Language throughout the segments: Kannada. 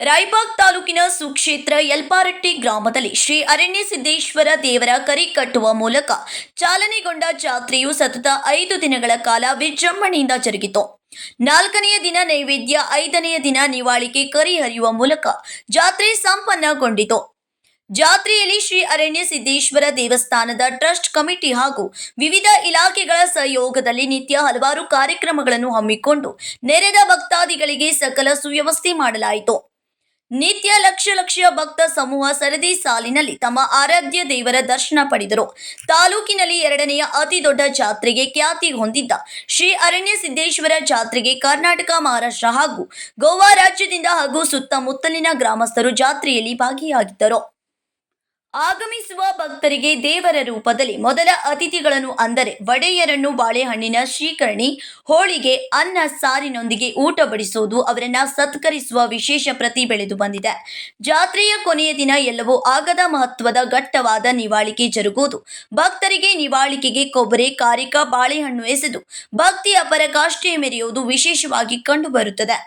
ರಾಯಬಾಗ್ ತಾಲೂಕಿನ ಸುಕ್ಷೇತ್ರ ಯಲ್ಪಾರಟ್ಟಿ ಗ್ರಾಮದಲ್ಲಿ ಶ್ರೀ ಅರಣ್ಯಸಿದ್ದೇಶ್ವರ ದೇವರ ಕರಿ ಕಟ್ಟುವ ಮೂಲಕ ಚಾಲನೆಗೊಂಡ ಜಾತ್ರೆಯು ಸತತ 5 ದಿನಗಳ ಕಾಲ ವಿಜೃಂಭಣೆಯಿಂದ ಜರುಗಿತು. 4ನೆಯ ದಿನ ನೈವೇದ್ಯ, 5ನೆಯ ದಿನ ನಿವಾಳಿಕೆ ಕರಿ ಹರಿಯುವ ಮೂಲಕ ಜಾತ್ರೆ ಸಂಪನ್ನಗೊಂಡಿತು. ಜಾತ್ರೆಯಲ್ಲಿ ಶ್ರೀ ಅರಣ್ಯಸಿದ್ದೇಶ್ವರ ದೇವಸ್ಥಾನದ ಟ್ರಸ್ಟ್ ಕಮಿಟಿ ಹಾಗೂ ವಿವಿಧ ಇಲಾಖೆಗಳ ಸಹಯೋಗದಲ್ಲಿ ನಿತ್ಯ ಹಲವಾರು ಕಾರ್ಯಕ್ರಮಗಳನ್ನು ಹಮ್ಮಿಕೊಂಡು ನೆರೆದ ಭಕ್ತಾದಿಗಳಿಗೆ ಸಕಲ ಸುವ್ಯವಸ್ಥೆ ಮಾಡಲಾಯಿತು. ನಿತ್ಯ ಲಕ್ಷ ಭಕ್ತ ಸಮೂಹ ಸರದಿ ಸಾಲಿನಲ್ಲಿ ತಮ್ಮ ಆರಾಧ್ಯ ದೇವರ ದರ್ಶನ ಪಡೆದರು. ತಾಲೂಕಿನಲ್ಲಿ 2ನೆಯ ಅತಿ ದೊಡ್ಡ ಜಾತ್ರೆಗೆ ಖ್ಯಾತಿ ಹೊಂದಿದ್ದ ಶ್ರೀ ಅರಣ್ಯಸಿದ್ದೇಶ್ವರ ಜಾತ್ರೆಗೆ ಕರ್ನಾಟಕ, ಮಹಾರಾಷ್ಟ್ರ ಹಾಗೂ ಗೋವಾ ರಾಜ್ಯದಿಂದ ಹಾಗೂ ಸುತ್ತಮುತ್ತಲಿನ ಗ್ರಾಮಸ್ಥರು ಜಾತ್ರೆಯಲ್ಲಿ ಭಾಗಿಯಾಗಿದ್ದರು. ಆಗಮಿಸುವ ಭಕ್ತರಿಗೆ ದೇವರ ರೂಪದಲ್ಲಿ ಮೊದಲ ಅತಿಥಿಗಳನ್ನು ಅಂದರೆ ಒಡೆಯರನ್ನು ಬಾಳೆಹಣ್ಣಿನ ಶ್ರೀಕರಣಿ, ಹೋಳಿಗೆ, ಅನ್ನ ಸಾರಿನೊಂದಿಗೆ ಊಟ ಬಡಿಸುವುದು, ಅವರನ್ನ ಸತ್ಕರಿಸುವ ವಿಶೇಷ ಪ್ರತಿ ಬೆಳೆದು ಬಂದಿದೆ. ಜಾತ್ರೆಯ ಕೊನೆಯ ದಿನ ಎಲ್ಲವೂ ಆಗದ ಮಹತ್ವದ ಘಟ್ಟವಾದ ನಿವಾಳಿಕೆ ಜರುಗುವುದು. ಭಕ್ತರಿಗೆ ನಿವಾಳಿಕೆಗೆ ಕೊಬ್ಬರಿ, ಕಾರಿಕ, ಬಾಳೆಹಣ್ಣು ಎಸೆದು ಭಕ್ತಿಯ ಪರಾಕಾಷ್ಠೆ ಮೆರೆಯುವುದು ವಿಶೇಷವಾಗಿ ಕಂಡುಬರುತ್ತದೆ.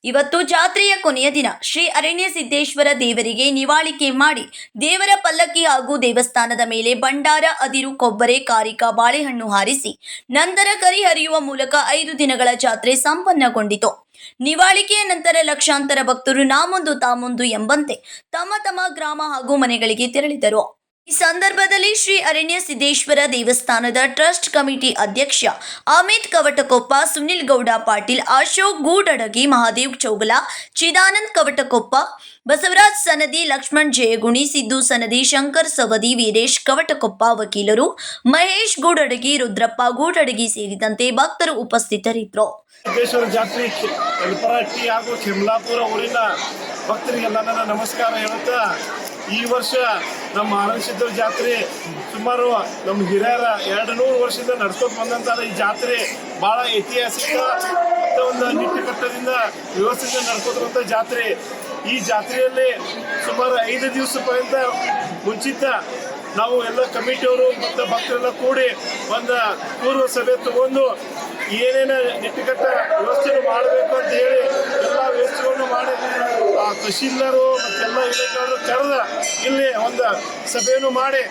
ಇವತ್ತು ಜಾತ್ರೆಯ ಕೊನೆಯ ದಿನ ಶ್ರೀ ಅರಣ್ಯಸಿದ್ದೇಶ್ವರ ದೇವರಿಗೆ ನಿವಾಳಿಕೆ ಮಾಡಿ ದೇವರ ಪಲ್ಲಕ್ಕಿ ಹಾಗೂ ದೇವಸ್ಥಾನದ ಮೇಲೆ ಭಂಡಾರ, ಅದಿರು, ಕೊಬ್ಬರೆ, ಕಾರಿಕ, ಬಾಳೆಹಣ್ಣು ಹಾರಿಸಿ ನಂತರ ಕರಿ ಹರಿಯುವ ಮೂಲಕ 5 ದಿನಗಳ ಜಾತ್ರೆ ಸಂಪನ್ನಗೊಂಡಿತು. ನಿವಾಳಿಕೆಯ ನಂತರ ಲಕ್ಷಾಂತರ ಭಕ್ತರು ನಾ ಮುಂದು ತಾ ಮುಂದು ಎಂಬಂತೆ ತಮ್ಮ ಗ್ರಾಮ ಹಾಗೂ ಮನೆಗಳಿಗೆ ತೆರಳಿದರು. ಈ ಸಂದರ್ಭದಲ್ಲಿ ಶ್ರೀ ಅರಣ್ಯಸಿದ್ದೇಶ್ವರ ದೇವಸ್ಥಾನದ ಟ್ರಸ್ಟ್ ಕಮಿಟಿ ಅಧ್ಯಕ್ಷ ಅಮಿತ್ ಕವಟಕೊಪ್ಪ, ಸುನಿಲ್ ಗೌಡ ಪಾಟೀಲ್, ಅಶೋಕ್ ಗೂಡಡಗಿ, ಮಹಾದೇವ್ ಚೌಗಲ, ಚಿದಾನಂದ್ ಕವಟಕೊಪ್ಪ, ಬಸವರಾಜ್ ಸನದಿ, ಲಕ್ಷ್ಮಣ್ ಜಯಗುಣಿ, ಸಿದ್ದು ಸನದಿ, ಶಂಕರ್ ಸವದಿ, ವೀರೇಶ್ ಕವಟಕೊಪ್ಪ, ವಕೀಲರು ಮಹೇಶ್ ಗೂಡಡಗಿ, ರುದ್ರಪ್ಪ ಗೂಡಡಗಿ ಸೇರಿದಂತೆ ಭಕ್ತರು ಉಪಸ್ಥಿತರಿದ್ದರು. ಸಿದ್ದೇಶ್ವರ ಜಾತ್ರೆ ಯಲ್ಪಾರಟ್ಟಿ ಹಾಗೂ ಕೆಮ್ಲಾಪುರ ಊರಿನ ಭಕ್ತರಿಗೆಲ್ಲ ನನ್ನ ನಮಸ್ಕಾರ ಹೇಳುತ್ತಾ, ಈ ವರ್ಷ ನಮ್ಮ ಅರಣ್ಯಸಿದ್ದೇಶ್ವರ ಜಾತ್ರೆ ಸುಮಾರು ನಮ್ಮ ಹಿರಿಯರ 200 ವರ್ಷದಿಂದ ನಡ್ಸ್ಕೊಂಡು ಬಂದಂಥ ಈ ಜಾತ್ರೆ ಭಾಳ ಐತಿಹಾಸಿಕ ಒಂದು ನಿತ್ಯಕಟ್ಟದಿಂದ ವ್ಯವಸ್ಥೆಯಿಂದ ನಡ್ಕೋತಿರುವಂಥ ಜಾತ್ರೆ. ಈ ಜಾತ್ರೆಯಲ್ಲಿ ಸುಮಾರು 5 ದಿವಸ ಪರ್ಯಂತ ಮುಂಚಿತ ನಾವು ಎಲ್ಲ ಕಮಿಟಿಯವರು ಮತ್ತು ಭಕ್ತರೆಲ್ಲ ಕೂಡಿ ಒಂದು ಪೂರ್ವ ಸಭೆ ತಗೊಂಡು ಏನೇನು ನಿಟ್ಟುಕಟ್ಟ ವ್ಯವಸ್ಥೆಯನ್ನು ಮಾಡಬೇಕು ಅಂತ ಹೇಳಿ ಎಲ್ಲ ವ್ಯವಸ್ಥೆಗಳನ್ನು ಮಾಡಿ ತಹಶೀಲ್ದಾರು ಮತ್ತೆಲ್ಲ ಇಲಾಖೆಯವರು ಕರೆದ ಇಲ್ಲಿ ಒಂದು ಸಭೆಯನ್ನು ಮಾಡಿ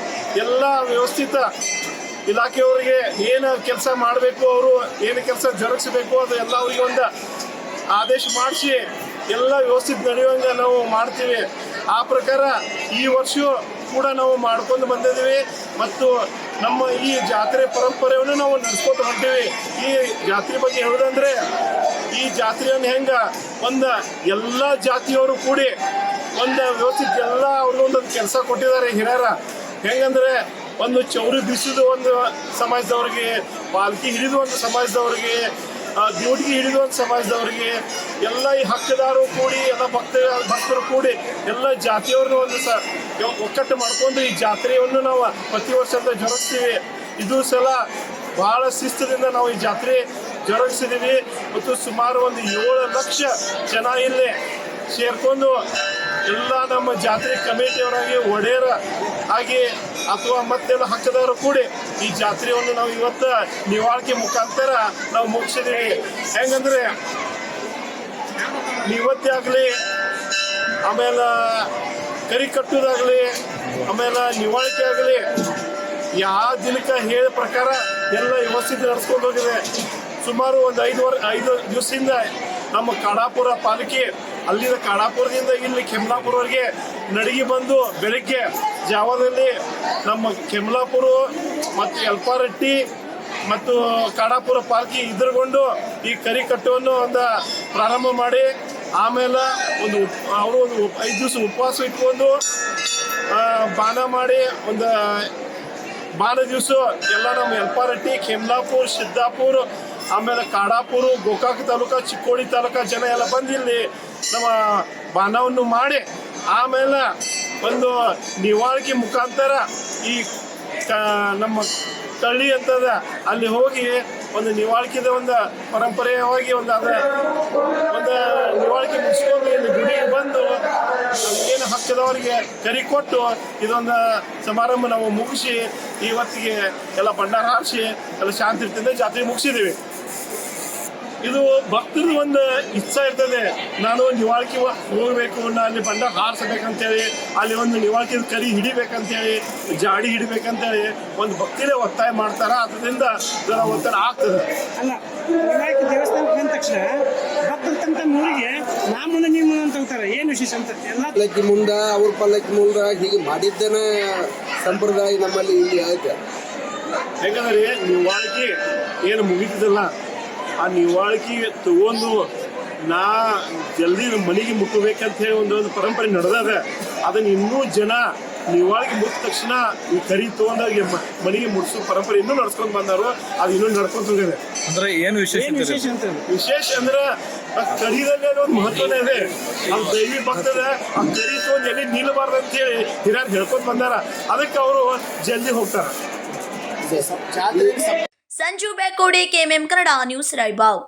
ಎಲ್ಲ ವ್ಯವಸ್ಥಿತ ಇಲಾಖೆಯವರಿಗೆ ಏನು ಕೆಲಸ ಮಾಡಬೇಕು, ಅವರು ಏನು ಕೆಲಸ ಜರುಗಿಸಬೇಕು ಅದು ಎಲ್ಲ ಅವರಿಗೆ ಒಂದು ಆದೇಶ ಮಾಡಿಸಿ ಎಲ್ಲ ವ್ಯವಸ್ಥಿತ ನಡೆಯುವಂಗೆ ನಾವು ಮಾಡ್ತೀವಿ. ಆ ಪ್ರಕಾರ ಈ ವರ್ಷ ಕೂಡ ನಾವು ಮಾಡ್ಕೊಂಡು ಬಂದಿದ್ದೀವಿ ಮತ್ತು ನಮ್ಮ ಈ ಜಾತ್ರೆ ಪರಂಪರೆಯನ್ನು ನಾವು ನಡೆಸ್ಕೊಂಡು ಹೊಂಟೀವಿ. ಈ ಜಾತ್ರೆ ಬಗ್ಗೆ ಹೇಳೋದಂದ್ರೆ, ಈ ಜಾತ್ರೆಯನ್ನು ಹೆಂಗೆ ಒಂದು ಎಲ್ಲ ಜಾತಿಯವರು ಕೂಡಿ ಒಂದು ವ್ಯವಸ್ಥಿತ ಎಲ್ಲ ಅವ್ರಿಗೊಂದೊಂದು ಕೆಲಸ ಕೊಟ್ಟಿದ್ದಾರೆ ಹಿರಿಯರ. ಹೆಂಗಂದ್ರೆ ಒಂದು ಚೌರಿ ಬೀಸಿದ ಒಂದು ಸಮಾಜದವ್ರಿಗೆ, ಪಾಲ್ಕಿ ಹಿಡಿದು ಒಂದು ಸಮಾಜದವ್ರಿಗೆ, ದ್ಯೂಟಿಗೆ ಹಿಡಿದು ಒಂದು ಸಮಾಜದವ್ರಿಗೆ, ಎಲ್ಲ ಈ ಹಕ್ಕದಾರರು ಕೂಡಿ ಎಲ್ಲ ಭಕ್ತರು ಕೂಡಿ ಎಲ್ಲ ಜಾತಿಯವ್ರನ್ನ ಒಂದು ಒಕ್ಕಟ್ಟು ಮಾಡ್ಕೊಂಡು ಈ ಜಾತ್ರೆಯನ್ನು ನಾವು ಪ್ರತಿ ವರ್ಷ ಅಂತ ಜರುಗಿಸ್ತೀವಿ. ಇದು ಸಲ ಭಾಳ ಶಿಸ್ತದಿಂದ ನಾವು ಈ ಜಾತ್ರೆ ಜರುಗಿಸಿದ್ದೀವಿ ಮತ್ತು ಸುಮಾರು ಒಂದು 7 ಲಕ್ಷ ಜನ ಇಲ್ಲಿ ಸೇರ್ಕೊಂಡು ಎಲ್ಲ ನಮ್ಮ ಜಾತ್ರೆ ಕಮಿಟಿಯವರಾಗಿ, ಒಡೆಯರ ಆಗಿ ಅಥವಾ ಮತ್ತೆಲ್ಲ ಹಕ್ಕದಾರರು ಕೂಡಿ ಈ ಜಾತ್ರೆಯನ್ನು ನಾವು ಇವತ್ತು ನಿವಾಳಿಕೆ ಮುಖಾಂತರ ನಾವು ಮುಗಿಸಿದ್ದೀವಿ. ಹೆಂಗಂದ್ರೆ ನಿವೃತ್ತಿ ಆಗಲಿ, ಆಮೇಲೆ ಕರಿ ಕಟ್ಟೋದಾಗಲಿ, ಆಮೇಲೆ ನಿವಾಳಿಕೆ ಆಗಲಿ ಯಾವ ದಿನಕ್ಕೆ ಹೇಳಿದ ಪ್ರಕಾರ ಎಲ್ಲ ವ್ಯವಸ್ಥಿತ ನಡೆಸ್ಕೊಂಡು ಹೋಗಿದೆ. ಸುಮಾರು ಒಂದು 5 ದಿವಸದಿಂದ ನಮ್ಮ ಕಾಡಾಪುರ ಪಾಲಿಕೆ ಅಲ್ಲಿಂದ ಕಾಡಾಪುರದಿಂದ ಇಲ್ಲಿ ಕೆಮ್ಲಾಪುರವರೆಗೆ ನಡಿಗೆ ಬಂದು ಬೆಳಗ್ಗೆ ಜಾವದಲ್ಲಿ ನಮ್ಮ ಕೆಮ್ಲಾಪುರ ಮತ್ತು ಯಲ್ಪಾರಟ್ಟಿ ಮತ್ತು ಕಾಡಾಪುರ ಪಾಲ್ಕಿ ಎದುರುಗೊಂಡು ಈ ಕರಿ ಕಟ್ಟುವನ್ನು ಒಂದು ಪ್ರಾರಂಭ ಮಾಡಿ, ಆಮೇಲೆ ಅವರು ಒಂದು 5 ದಿವಸ ಉಪವಾಸ ಇಟ್ಕೊಂಡು ಬಾನ ಮಾಡಿ ಒಂದು ಬಾನ ದಿವಸ ಎಲ್ಲ ನಮ್ಮ ಯಲ್ಪಾರಟ್ಟಿ, ಕೆಮ್ಲಾಪುರ, ಸಿದ್ದಾಪುರ, ಆಮೇಲೆ ಕಾಡಾಪುರ, ಗೋಕಾಕ ತಾಲೂಕು, ಚಿಕ್ಕೋಡಿ ತಾಲೂಕು ಜನ ಎಲ್ಲ ಬಂದು ಇಲ್ಲಿ ನಮ್ಮ ಬಾನವನ್ನು ಮಾಡಿ ಆಮೇಲೆ ಒಂದು ನಿವಾಳಿಕೆ ಮುಖಾಂತರ ಈ ನಮ್ಮ ತಳ್ಳಿ ಅಂತದ ಅಲ್ಲಿ ಹೋಗಿ ಒಂದು ನಿವಾಳಿಕೆದ ಒಂದು ಪರಂಪರೆಯಾಗಿ ಒಂದು ನಿವಾಳಿಕೆ ಮುಗಿಸ್ಕೊಂಡು ಇಲ್ಲಿ ಗುಡಿಗೆ ಬಂದು ಏನು ಹಕ್ಕದವರಿಗೆ ಕರಿ ಕೊಟ್ಟು ಇದೊಂದು ಸಮಾರಂಭ ನಾವು ಮುಗಿಸಿ ಇವತ್ತಿಗೆ ಎಲ್ಲ ಭಂಡಾರ ಹಾರಿಸಿ ಎಲ್ಲ ಶಾಂತಿ ರೀತಿಯಿಂದ ಜಾತ್ರೆ ಮುಗಿಸಿದ್ದೀವಿ. ಇದು ಭಕ್ತರ ಒಂದು ಇಚ್ಛಾ ಇರ್ತದೆ. ನಾನು ನಿವಾಳ್ಕಿ ಹೋಗ್ಬೇಕು, ನಾನು ಅಲ್ಲಿ ಬಂಡ ಹಾರಿಸ್ಬೇಕಂತೇಳಿ, ಅಲ್ಲಿ ಒಂದು ನಿವಾಳ್ಕಿ ಕರಿ ಹಿಡಿಬೇಕಂತೇಳಿ, ಜಾಡಿ ಹಿಡಿಬೇಕಂತೇಳಿ ಒಂದು ಭಕ್ತಿನೇ ಒತ್ತಾಯ ಮಾಡ್ತಾರ. ಅದರಿಂದ ಜರ ಒತ್ತಡ ಆಗ್ತದೆ. ಅಲ್ಲ, ವಿನಾಯಕ ದೇವಸ್ಥಾನಕ್ಕೆ ಬಂದ ತಕ್ಷಣ ಭಕ್ತರು ತಮ್ಮ ಊರಿಗೆ ನಾ ಮುಂದೆ ನೀವು ಮುಂದೆ ಅಂತ ಹೋಗ್ತಾರೆ. ಏನು ವಿಶೇಷ ಅಂತ ಎಲ್ಲ ಪಲ್ಲಕ್ಕಿ ಮುಂದ ಅವ್ರ ಪಲ್ಲಕ್ಕಿ ಮುಂದ ಹೀಗೆ ಮಾಡಿದ್ದೇನೆ ಸಂಪ್ರದಾಯ ನಮ್ಮಲ್ಲಿ ಇಲ್ಲಿ ಐತೆ. ಯಾಕಂದ್ರೆ ನಿವಾಳ್ಕಿ ಏನು ಮುಗಿತಿದಲ್ಲ, ಆ ನಿವಾಳ್ಕಿ ತಗೊಂಡು ನಾ ಜಲ್ದಿ ಮನೆಗೆ ಮುಟ್ಟಬೇಕಂತ ಹೇಳಿ ಒಂದು ಪರಂಪರೆ ನಡೆದಾಗ ಅದನ್ನ ಇನ್ನೂ ಜನ ನಿವಾಳಿಗೆ ಮುಟ್ಟ ತಕ್ಷಣ ಈ ಕರಿ ತಗೊಂಡಾಗ ಮನೆಗೆ ಮುಟ್ಸೋ ಪರಂಪರೆ ಇನ್ನೂ ನಡ್ಸ್ಕೊಂಡ್ ಬಂದಾರು. ಅದು ಇನ್ನೂ ನಡ್ಕೊಂತ ಹೋಗಿದೆ. ಅಂದ್ರೆ ಏನು ವಿಶೇಷ ಏನು ವಿಶೇಷ ಅಂತ ವಿಶೇಷ ಅಂದ್ರೆ ಆ ಕರಿದಲ್ಲಿ ಒಂದು ಮಹತ್ವನೇ ಇದೆ. ಅದು ದೈವಿ ಭಕ್ತದ ಆ ಕರಿ ತಗೊಂಡು ಎಲ್ಲಿ ನಿಲ್ಲಬಾರ್ದು ಅಂತ ಹೇಳಿ ಹಿರಿಯರು ಹೇಳ್ಕೊಂಡ್ ಬಂದಾರ. ಅದಕ್ಕೆ ಅವರು ಜಲ್ದಿ ಹೋಗ್ತಾರ. Sanju Byakode, KMM Kannada news, Raybag.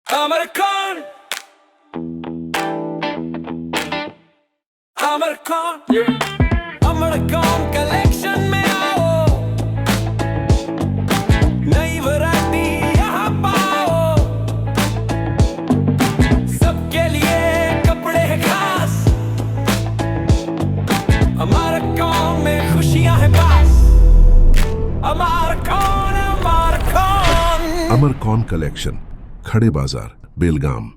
American, American collection में आओ, नई वैरायटी यहाँ पाओ, सबके लिए कपड़े हैं खास, American में खुशियाँ हैं पास, American, American. अमरकॉन कलेक्शन, खड़े बाजार, बेलगाम।